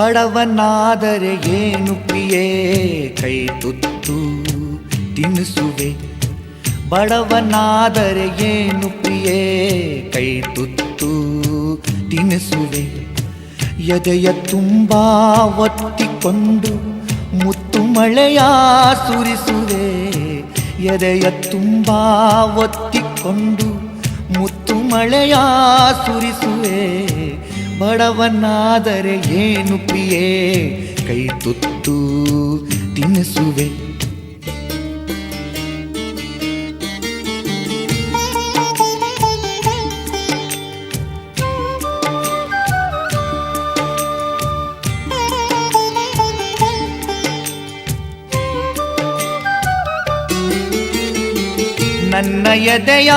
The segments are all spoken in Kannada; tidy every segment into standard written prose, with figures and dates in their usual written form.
ಬಡವನಾದರೆ ಏನು ಪ್ರಿಯೇ ಕೈ ತುತ್ತು ತಿನ್ನಿಸುವೆ. ಬಡವನಾದರೆ ಏನು ಪ್ರಿಯೇ ಕೈ ತುತ್ತು ತಿನ್ನಿಸುವೆ. ಎದೆಯ ತುಂಬ ಒತ್ತಿಕೊಂಡು ಮುತ್ತು ಮಳೆಯ ಸುರಿಸುವೆ. ಎದೆಯ ತುಂಬ ಒತ್ತಿಕೊಂಡು ಮುತ್ತು ಮಳೆಯ ಸುರಿಸುವೆ. ಬಡವನಾದರೆ ಏನು ಪ್ರಿಯೇ ಕೈ ತುತ್ತು ತಿನ್ನಿಸುವೆ. ನನ್ನ ಎದೆಯ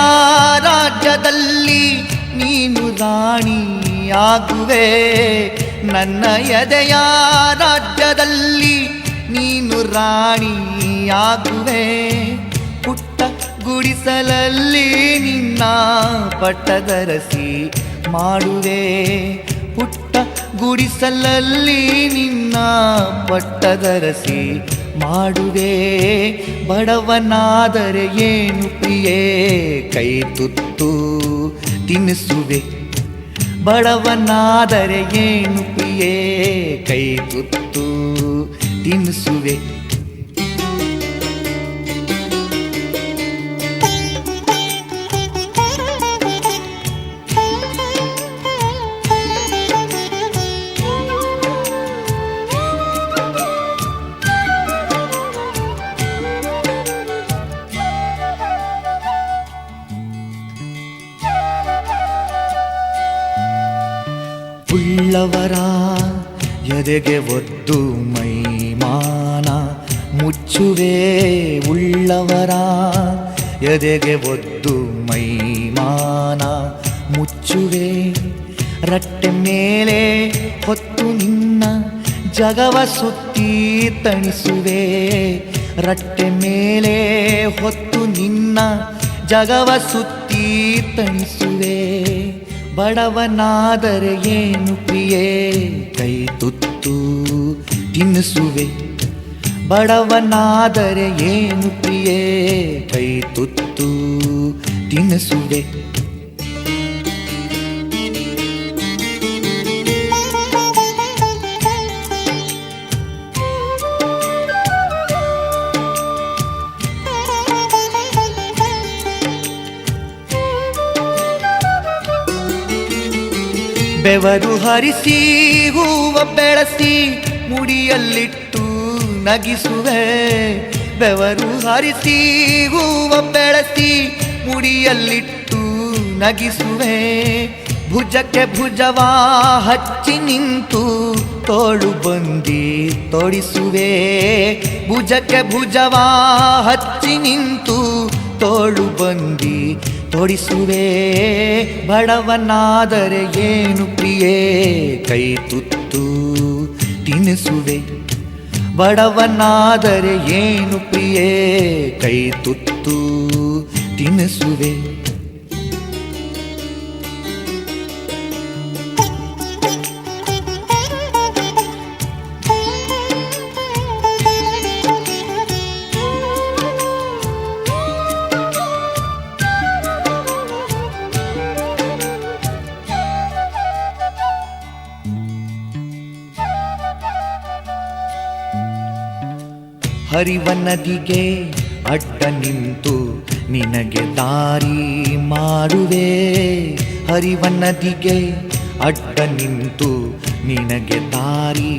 ರಾಜ್ಯದಲ್ಲಿ ನೀನು ರಾಣಿಯಾಗುವೆ. ನನ್ನ ಎದೆಯ ರಾಜ್ಯದಲ್ಲಿ ನೀನು ರಾಣಿಯಾಗುವೆ. ಪುಟ್ಟ ಗುಡಿಸಲಲ್ಲಿ ನಿನ್ನ ಪಟ್ಟದರಸಿ ಮಾಡುವೆ. ಪುಟ್ಟ ಗುಡಿಸಲಲ್ಲಿ ನಿನ್ನ ಪಟ್ಟದರಸಿ ಮಾಡುವೆ. ಬಡವನಾದರೆ ಏನು ಪ್ರಿಯೇ ಕೈ ತುತ್ತು ತಿನ್ನಿಸುವೆ. ಬಡವನಾದರೆ ಏನು ಪ್ರಿಯೇ ಕೈ ತುತ್ತು ತಿನ್ನಿಸುವೆ. ಉಳ್ಳವರ ಎದೆಗೆ ಒದ್ದು ಮೈಮಾನ ಮುಚ್ಚುವೆ. ಉಳ್ಳವರ ಎದೆಗೆ ಒದ್ದು ಮೈಮಾನ ಮುಚ್ಚುವೆ. ರಟ್ಟೆ ಮೇಲೆ ಹೊತ್ತು ನಿನ್ನ ಜಗವ ಸುತ್ತಿ ತಣಿಸುವೆ. ರಟ್ಟೆ ಮೇಲೆ ಹೊತ್ತು ನಿನ್ನ ಜಗವ ಸುತ್ತಿ ತಣಿಸುವೆ. ಬಡವನಾದರೆ ಏನು ಪ್ರಿಯೇ ಕೈ ತುತ್ತು ತಿನ್ನಿಸುವೆ. ಬಡವನಾದರೆ ಏನು ಪ್ರಿಯೇ ಕೈ ತುತ್ತು ತಿನ್ನಿಸುವೆ. ಬೆವರು ಹರಿಸಿ ಹೂವ ಬೆಳೆಸಿ ಮುಡಿಯಲ್ಲಿಟ್ಟು ನಗಿಸುವೆ. ಬೆವರು ಹರಿಸಿ ಹೂವ ಬೆಳೆಸಿ ಮುಡಿಯಲ್ಲಿಟ್ಟು ನಗಿಸುವೆ. ಭುಜಕ್ಕೆ ಭುಜವ ಹಚ್ಚಿ ನಿಂತು ತೋಳು ಬಂದಿ ತೊಡಿಸುವೆ. ಭುಜಕ್ಕೆ ಭುಜವ ಹಚ್ಚಿ ನಿಂತು ತೋಳು ಬಂದಿ ತೊಡಿಸುವೆ. ಬಡವನಾದರೆ ಏನು ಪ್ರಿಯೇ ಕೈ ತುತ್ತು ತಿನ್ನಿಸುವೆ. ಬಡವನಾದರೆ ಏನು ಪ್ರಿಯೇ ಕೈ ತುತ್ತು ತಿನ್ನಿಸುವೆ. ಹರಿವ ನದಿಗೆ ಅಡ್ಡ ನಿಂತು ನಿನಗೆ ದಾರಿ ಮಾಡುವೆ. ಹರಿವ ನದಿಗೆ ಅಡ್ಡ ನಿಂತು ನಿನಗೆ ದಾರಿ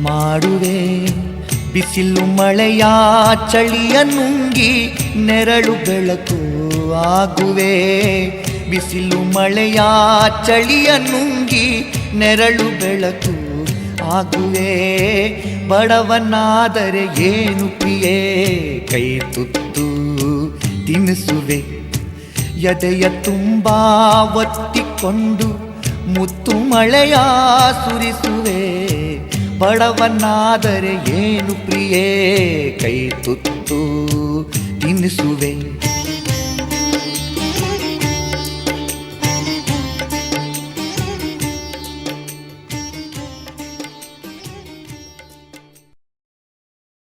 ಮಾಡುವೆ. ಬಿಸಿಲು ಮಳೆಯ ಚಳಿಯ ನುಂಗಿ ನೆರಳು ಬೆಳಕು ಆಗುವೆ. ಬಿಸಿಲು ಮಳೆಯ ಚಳಿಯ ನುಂಗಿ ನೆರಳು ಬೆಳಕು ಆಗುವೆ. ಬಡವನಾದರೆ ಏನು ಪ್ರಿಯೇ ಕೈ ತುತ್ತು ತಿನ್ನಿಸುವೆ. ಎದೆಯ ತುಂಬ ಒತ್ತಿಕೊಂಡು ಮುತ್ತು ಮಳೆಯ ಸುರಿಸುವೆ. ಬಡವನಾದರೆ ಏನು ಪ್ರಿಯೇ ಕೈ ತುತ್ತು ತಿನ್ನಿಸುವೆ.